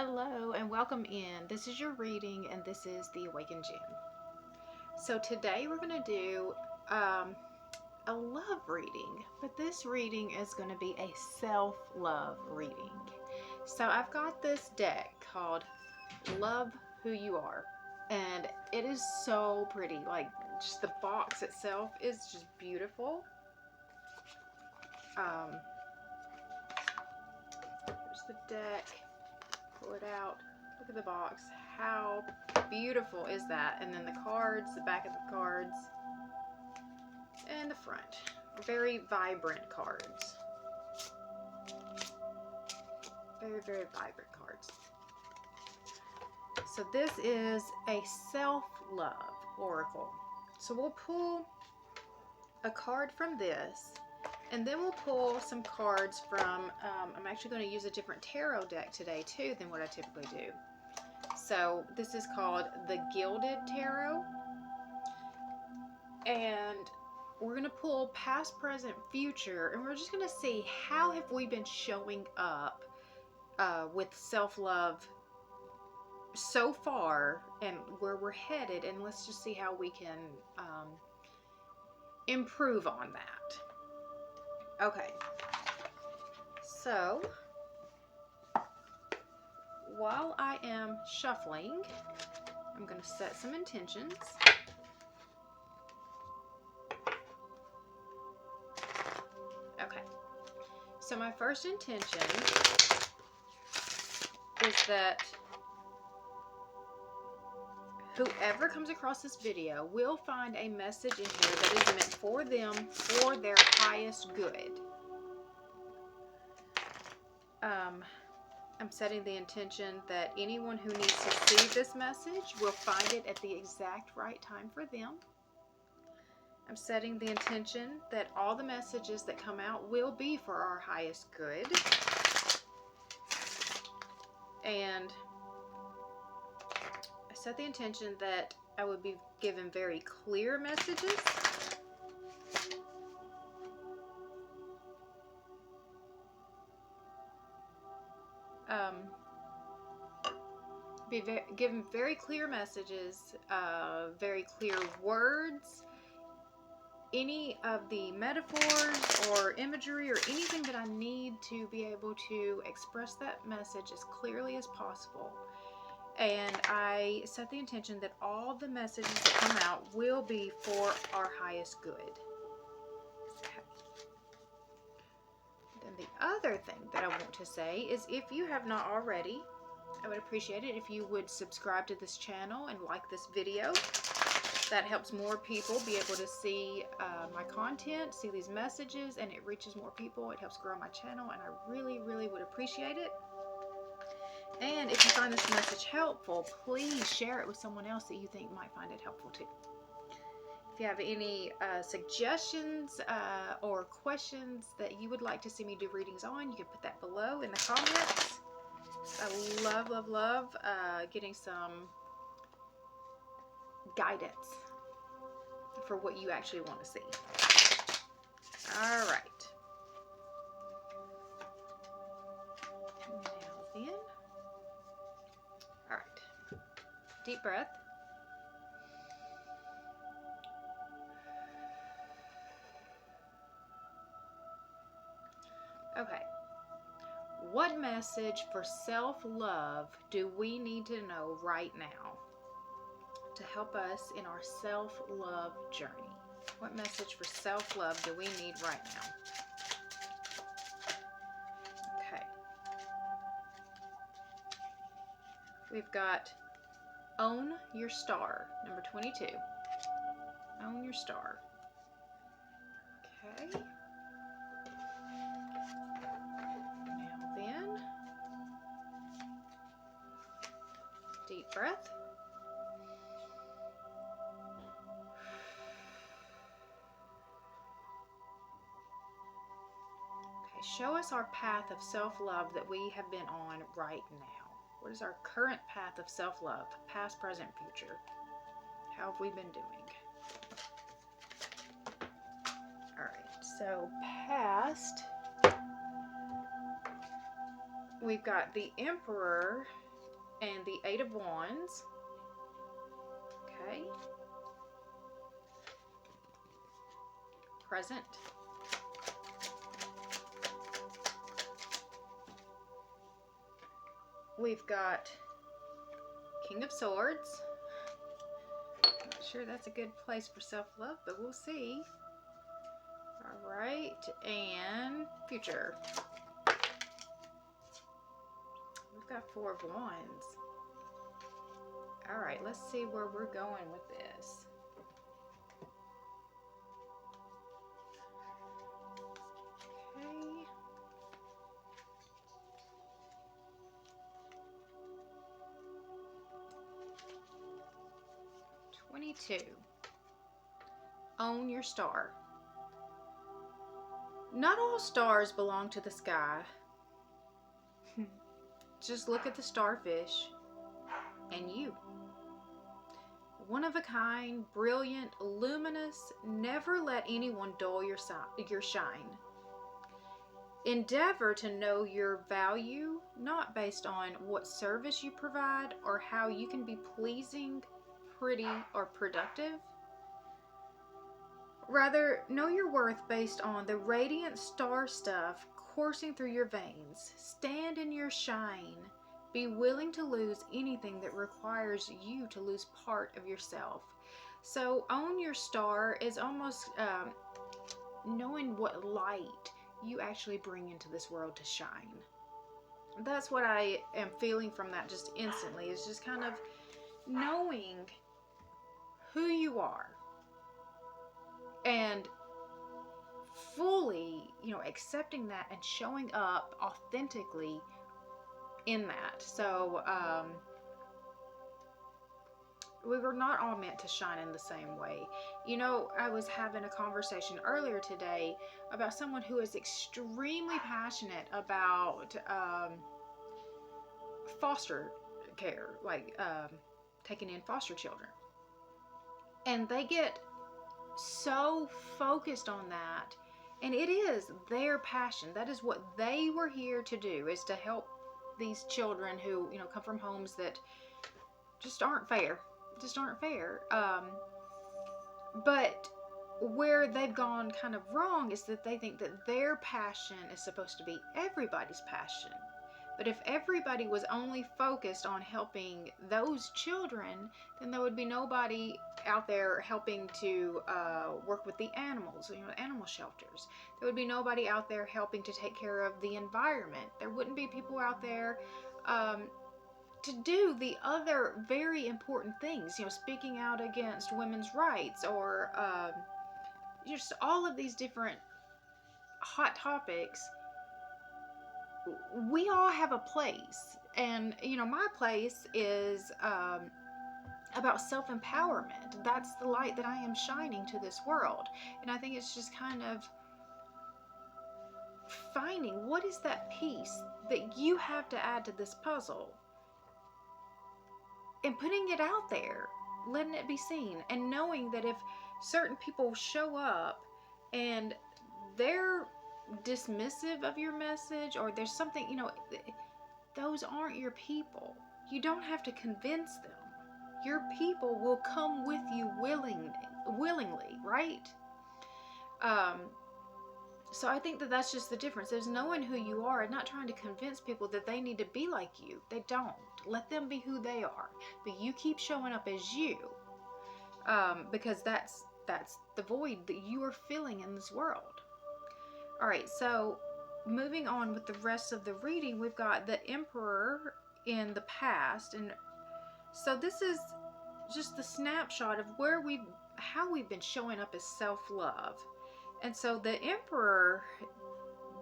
Hello and welcome in. This is your reading and this is the Awakened Jenn. So today we're going to do a love reading, but this reading is going to be a self-love reading. So I've got this deck called Love Who You Are, and it is so pretty. Like, just the box itself is just beautiful. Here's the deck. Pull it out. Look at the box. How beautiful is that? And then the cards, the back of the cards, and the front. Very vibrant cards. Very, very vibrant cards. So this is a self-love oracle. So we'll pull a card from this, and then we'll pull some cards from, I'm actually going to use a different tarot deck today too than what I typically do. So this is called the Gilded Tarot. And we're going to pull past, present, future, and we're just going to see how have we been showing up with self-love so far and where we're headed, and let's just see how we can improve on that. Okay, so while I am shuffling, I'm going to set some intentions. Okay, so my first intention is that whoever comes across this video will find a message in here that is meant for them for their highest good. I'm setting the intention that anyone who needs to see this message will find it at the exact right time for them. I'm setting the intention that all the messages that come out will be for our highest good. And I set the intention that I would be given very clear messages. Given very clear messages, very clear words. Any of the metaphors or imagery or anything that I need to be able to express that message as clearly as possible. And I set the intention that all the messages that come out will be for our highest good. Okay. Then the other thing that I want to say is, if you have not already, I would appreciate it if you would subscribe to this channel and like this video. That helps more people be able to see my content, see these messages, and it reaches more people. It helps grow my channel, and I really, really would appreciate it. And if you find this message helpful, please share it with someone else that you think might find it helpful too. If you have any suggestions or questions that you would like to see me do readings on, you can put that below in the comments. I love, love, love getting some guidance for what you actually want to see. All right. Now then. All right. Deep breath. Okay. What message for self-love do we need to know right now to help us in our self-love journey? What message for self-love do we need right now? Okay. We've got Own Your Star, number 22. Own Your Star. Okay. Now then, deep breath. Show us our path of self-love that we have been on right now. What is our current path of self-love? Past, present, future. How have we been doing? Alright, so past, we've got the Emperor and the Eight of Wands. Okay. Present. We've got King of Swords. Not sure that's a good place for self-love, but we'll see. All right, and Future. We've got Four of Wands. All right, let's see where we're going with this. Okay. 22. Own your star. Not all stars belong to the sky. Just look at the starfish and you. One of a kind, brilliant, luminous, never let anyone dull your shine. Endeavor to know your value, not based on what service you provide or how you can be pleasing, pretty, or productive. Rather, know your worth based on the radiant star stuff coursing through your veins. Stand in your shine. Be willing to lose anything that requires you to lose part of yourself. So own your star is almost knowing what light you actually bring into this world to shine. That's what I am feeling from that just instantly, is just kind of knowing who you are and fully, accepting that and showing up authentically in that. So we were not all meant to shine in the same way. I was having a conversation earlier today about someone who is extremely passionate about foster care, like taking in foster children. And they get so focused on that, and it is their passion. That is what they were here to do, is to help these children who come from homes that just aren't fair. But where they've gone kind of wrong is that they think that their passion is supposed to be everybody's passion. But if everybody was only focused on helping those children, then there would be nobody out there helping to work with the animals, animal shelters. There would be nobody out there helping to take care of the environment. There wouldn't be people out there to do the other very important things, speaking out against women's rights, or just all of these different hot topics. We all have a place, and my place is about self-empowerment. That's the light that I am shining to this world, and I think it's just kind of finding what is that piece that you have to add to this puzzle and putting it out there, letting it be seen, and knowing that if certain people show up and they're dismissive of your message, or there's something, those aren't your people. You don't have to convince them. Your people will come with you willingly, right? So I think that that's just the difference. There's knowing who you are and not trying to convince people that they need to be like you. They don't. Let them be who they are. But you keep showing up as you, because that's the void that you are filling in this world. All right, so moving on with the rest of the reading, we've got the Emperor in the past, and so this is just the snapshot of how we've been showing up as self-love. And so the Emperor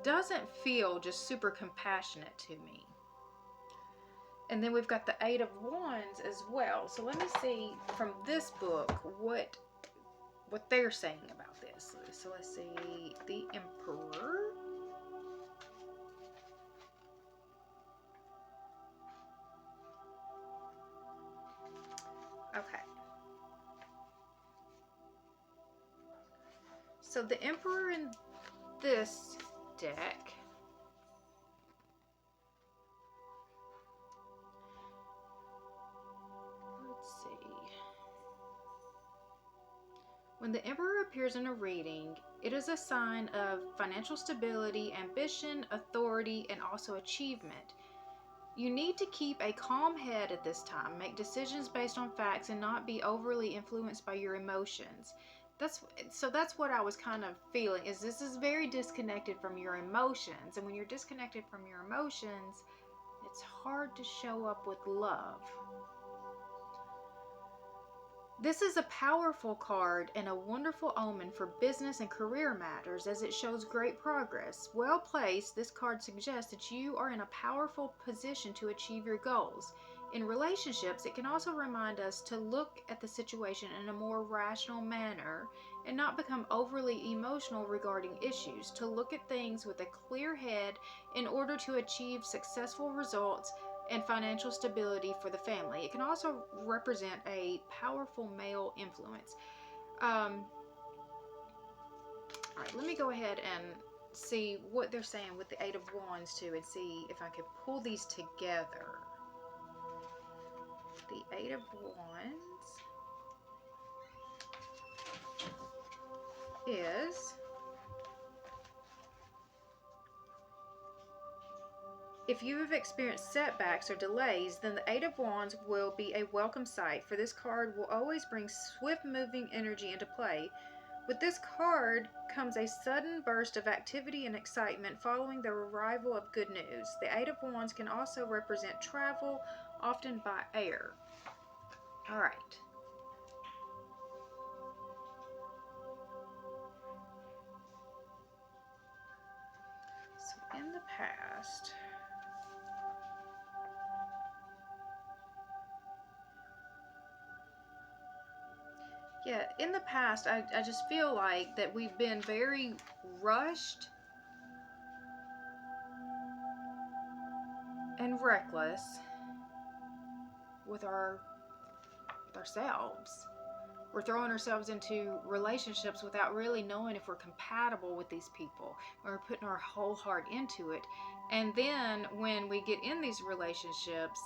doesn't feel just super compassionate to me. And then we've got the Eight of Wands as well. So let me see from this book what they're saying about this. So let's see, the Emperor. Okay. So the Emperor in this deck When the Emperor appears in a reading, it is a sign of financial stability, ambition, authority, and also achievement. You need to keep a calm head at this time, make decisions based on facts, and not be overly influenced by your emotions. That's what I was kind of feeling, is this is very disconnected from your emotions. And when you're disconnected from your emotions, it's hard to show up with love. This is a powerful card and a wonderful omen for business and career matters, as it shows great progress. Well placed, this card suggests that you are in a powerful position to achieve your goals. In relationships, it can also remind us to look at the situation in a more rational manner and not become overly emotional regarding issues, to look at things with a clear head in order to achieve successful results and financial stability for the family. It can also represent a powerful male influence. All right, let me go ahead and see what they're saying with the Eight of Wands too, and see if I can pull these together. The Eight of Wands is, if you have experienced setbacks or delays, then the Eight of Wands will be a welcome sight, for this card will always bring swift moving energy into play. With this card comes a sudden burst of activity and excitement following the arrival of good news. The Eight of Wands can also represent travel, often by air. All right. So in the past, I just feel like that we've been very rushed and reckless with ourselves. We're throwing ourselves into relationships without really knowing if we're compatible with these people. We're putting our whole heart into it. And then when we get in these relationships,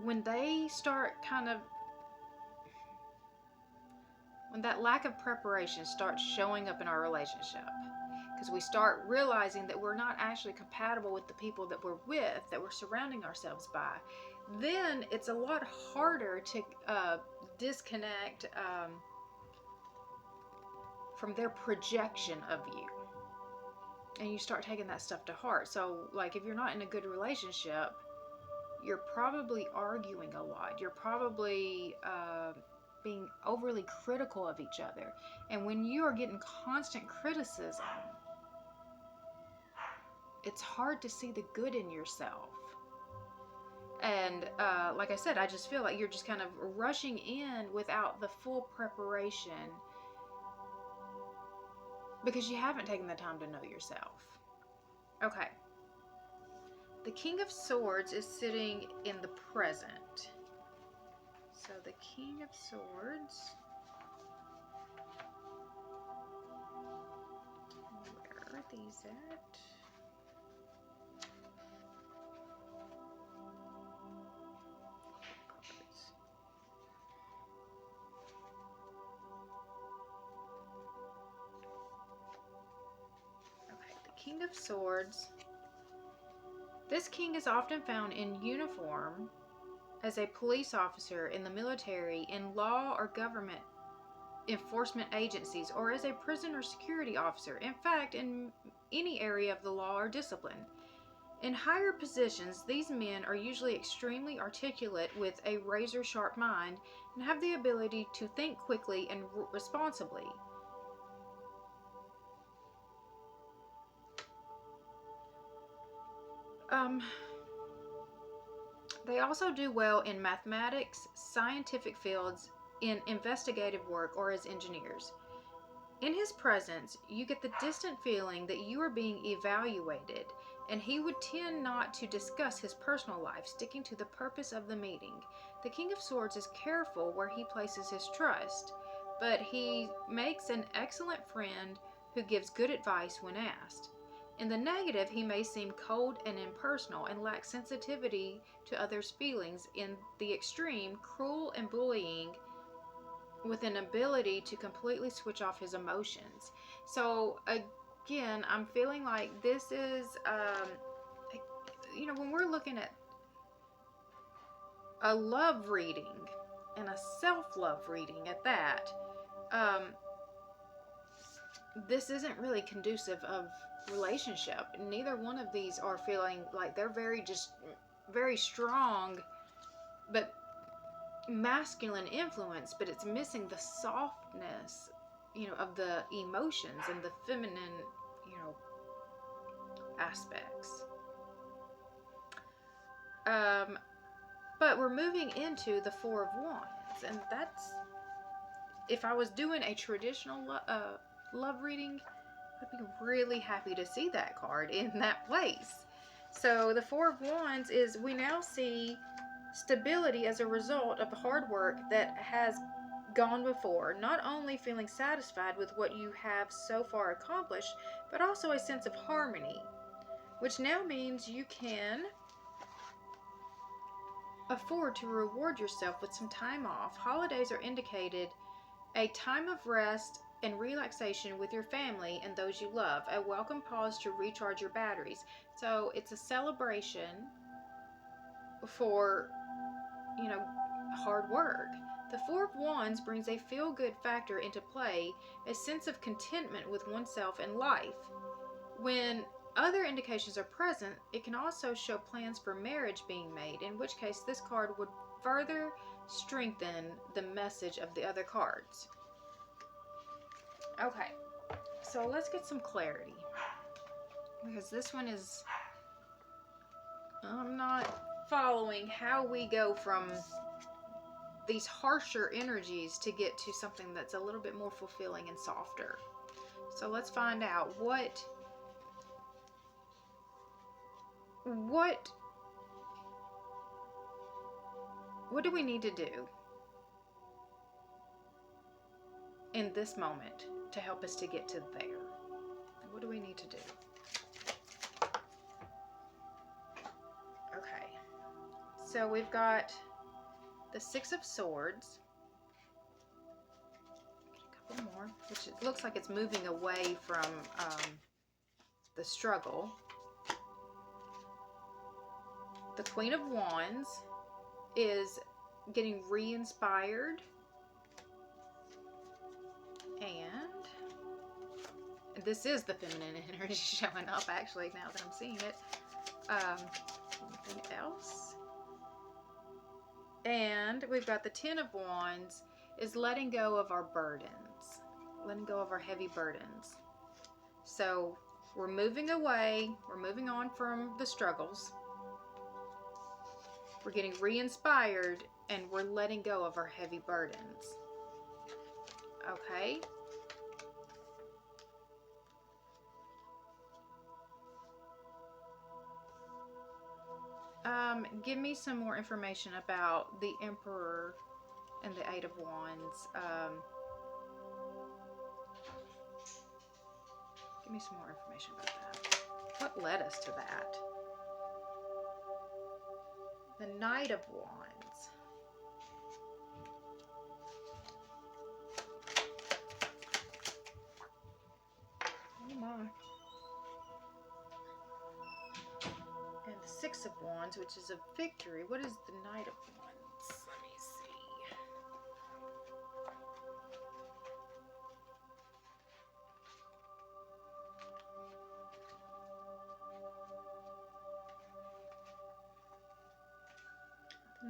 when they start when that lack of preparation starts showing up in our relationship, because we start realizing that we're not actually compatible with the people that we're with, that we're surrounding ourselves by, then it's a lot harder to disconnect from their projection of you. And you start taking that stuff to heart. So, like, if you're not in a good relationship, you're probably arguing a lot. You're probably being overly critical of each other. And when you are getting constant criticism, it's hard to see the good in yourself. And like I said, I just feel like you're just kind of rushing in without the full preparation, because you haven't taken the time to know yourself. Okay. The King of Swords is sitting in the present. So the King of Swords, where are these at? Okay, the King of Swords. This king is often found in uniform as a police officer, in the military, in law or government enforcement agencies, or as a prison or security officer. In fact, in any area of the law or discipline. In higher positions, these men are usually extremely articulate with a razor-sharp mind and have the ability to think quickly and responsibly. They also do well in mathematics, scientific fields, in investigative work, or as engineers. In his presence, you get the distant feeling that you are being evaluated, and he would tend not to discuss his personal life, sticking to the purpose of the meeting. The King of Swords is careful where he places his trust, but he makes an excellent friend who gives good advice when asked. In the negative, he may seem cold and impersonal and lack sensitivity to others' feelings. In the extreme, cruel and bullying, with an ability to completely switch off his emotions. So again, I'm feeling like this is, when we're looking at a love reading and a self-love reading at that, this isn't really conducive of relationship. Neither one of these are feeling like they're very strong, but masculine influence, but it's missing the softness, of the emotions and the feminine, aspects. But we're moving into the Four of Wands, and that's, if I was doing a traditional love reading, I'd be really happy to see that card in that place. So the Four of Wands is, we now see stability as a result of the hard work that has gone before. Not only feeling satisfied with what you have so far accomplished, but also a sense of harmony, which now means you can afford to reward yourself with some time off. Holidays are indicated a time of rest and relaxation with your family and those you love, a welcome pause to recharge your batteries. So it's a celebration for, hard work. The Four of Wands brings a feel-good factor into play, a sense of contentment with oneself and life. When other indications are present, it can also show plans for marriage being made, in which case this card would further strengthen the message of the other cards. Okay, so let's get some clarity, because this one is, I'm not following how we go from these harsher energies to get to something that's a little bit more fulfilling and softer. So let's find out what do we need to do in this moment to help us to get to there? What do we need to do? Okay, so we've got the Six of Swords, a couple more, which it looks like it's moving away from the struggle. The Queen of Wands is getting re-inspired, and this is the feminine energy showing up, actually, now that I'm seeing it. Anything else? And we've got the Ten of Wands is letting go of our burdens, letting go of our heavy burdens. So we're moving away, we're moving on from the struggles, we're getting re-inspired, and we're letting go of our heavy burdens. Okay? Give me some more information about the Emperor and the Eight of Wands. Give me some more information about that. What led us to that? The Knight of Wands. Oh my. And the Six of Wands, which is a victory. What is the Knight of Wands? Let me see.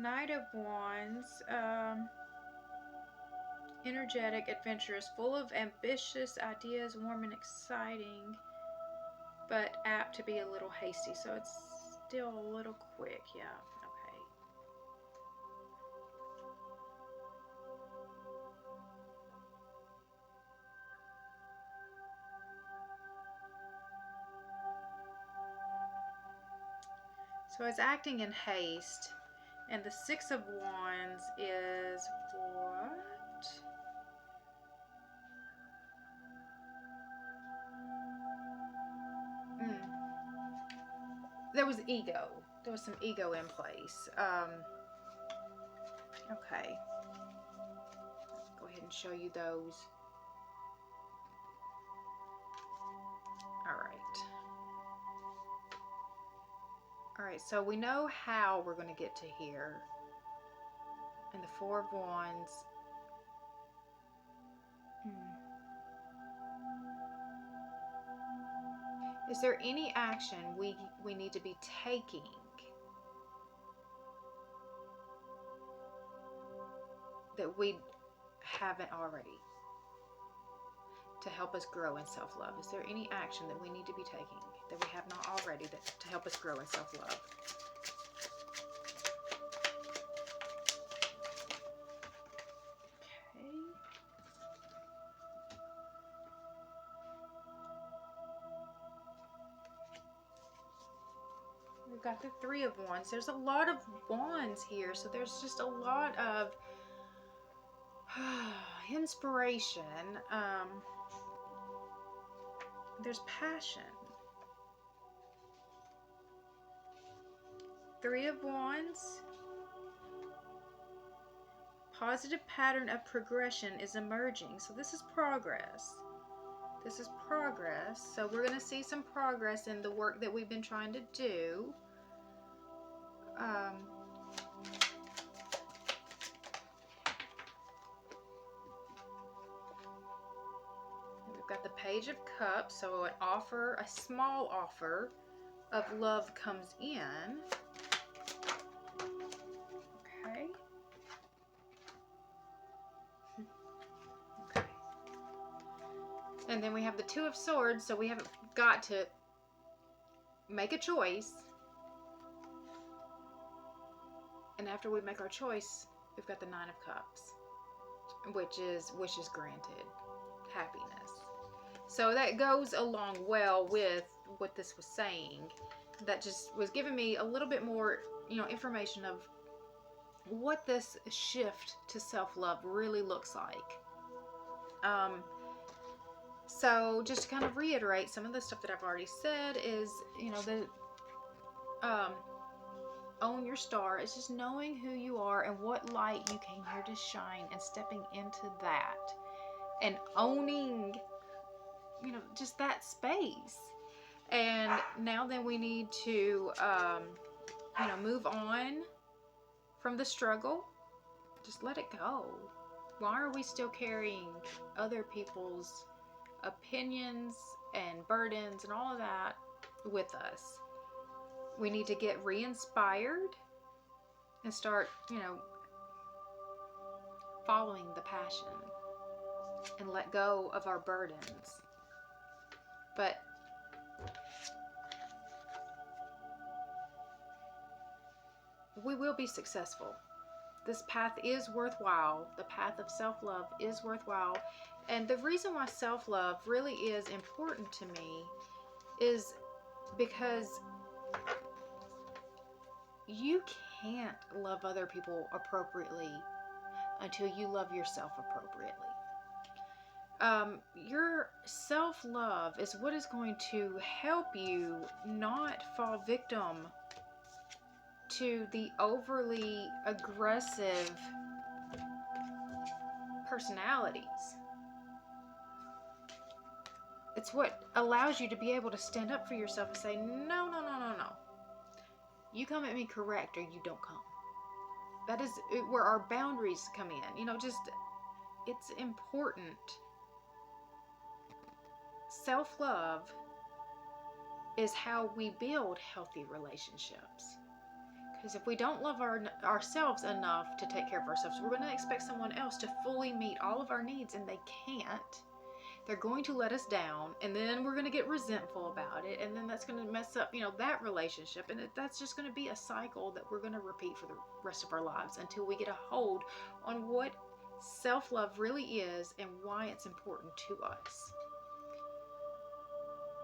Knight of Wands, energetic, adventurous, full of ambitious ideas, warm and exciting, but apt to be a little hasty. So it's still a little quick, yeah. Okay. So it's acting in haste. And the Six of Wands is what? there was ego. There was some ego in place. Okay. Go ahead and show you those. All right. All right, so we know how we're going to get to here. And the Four of Wands. Is there any action we need to be taking that we haven't already to help us grow in self-love? Is there any action that we need to be taking that we have not already to help us grow in self-love? We've got the Three of Wands. There's a lot of wands here, so there's just a lot of inspiration. There's passion. Three of Wands. Positive pattern of progression is emerging. So this is progress. This is progress. So we're going to see some progress in the work that we've been trying to do. We've got the Page of Cups. So an offer, a small offer of love comes in. Okay. Okay. And then we have the Two of Swords. So we haven't got to make a choice. And after we make our choice, we've got the Nine of Cups, which is wishes granted, happiness. So that goes along well with what this was saying. That just was giving me a little bit more, information of what this shift to self-love really looks like. So just to kind of reiterate some of the stuff that I've already said is, own your star. It's just knowing who you are and what light you came here to shine and stepping into that and owning, just that space. And now then we need to, move on from the struggle. Just let it go. Why are we still carrying other people's opinions and burdens and all of that with us? We need to get re-inspired and start, following the passion and let go of our burdens. But we will be successful. This path is worthwhile. The path of self-love is worthwhile. And the reason why self-love really is important to me is because you can't love other people appropriately until you love yourself appropriately. Your self-love is what is going to help you not fall victim to the overly aggressive personalities. It's what allows you to be able to stand up for yourself and say, no. You come at me correct or you don't come. That is where our boundaries come in. It's important. Self-love is how we build healthy relationships. Because if we don't love ourselves enough to take care of ourselves, we're going to expect someone else to fully meet all of our needs, and they can't. They're going to let us down, and then we're going to get resentful about it, and then that's going to mess up, that relationship, and that's just going to be a cycle that we're going to repeat for the rest of our lives until we get a hold on what self-love really is and why it's important to us.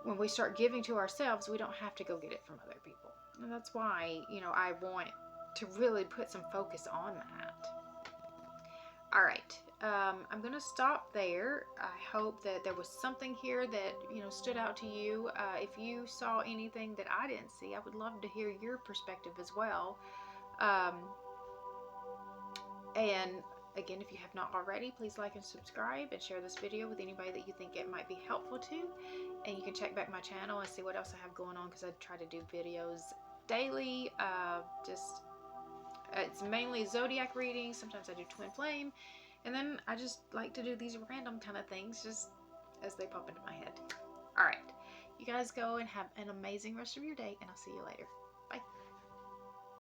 When we start giving to ourselves, we don't have to go get it from other people. And that's why, I want to really put some focus on that. All right. I'm going to stop there. I hope that there was something here that, you know, stood out to you. If you saw anything that I didn't see, I would love to hear your perspective as well. And again, if you have not already, please like and subscribe and share this video with anybody that you think it might be helpful to. And you can check back my channel and see what else I have going on, because I try to do videos daily. It's mainly zodiac readings. Sometimes I do twin flame. And then I just like to do these random kind of things just as they pop into my head. All right. You guys go and have an amazing rest of your day, and I'll see you later.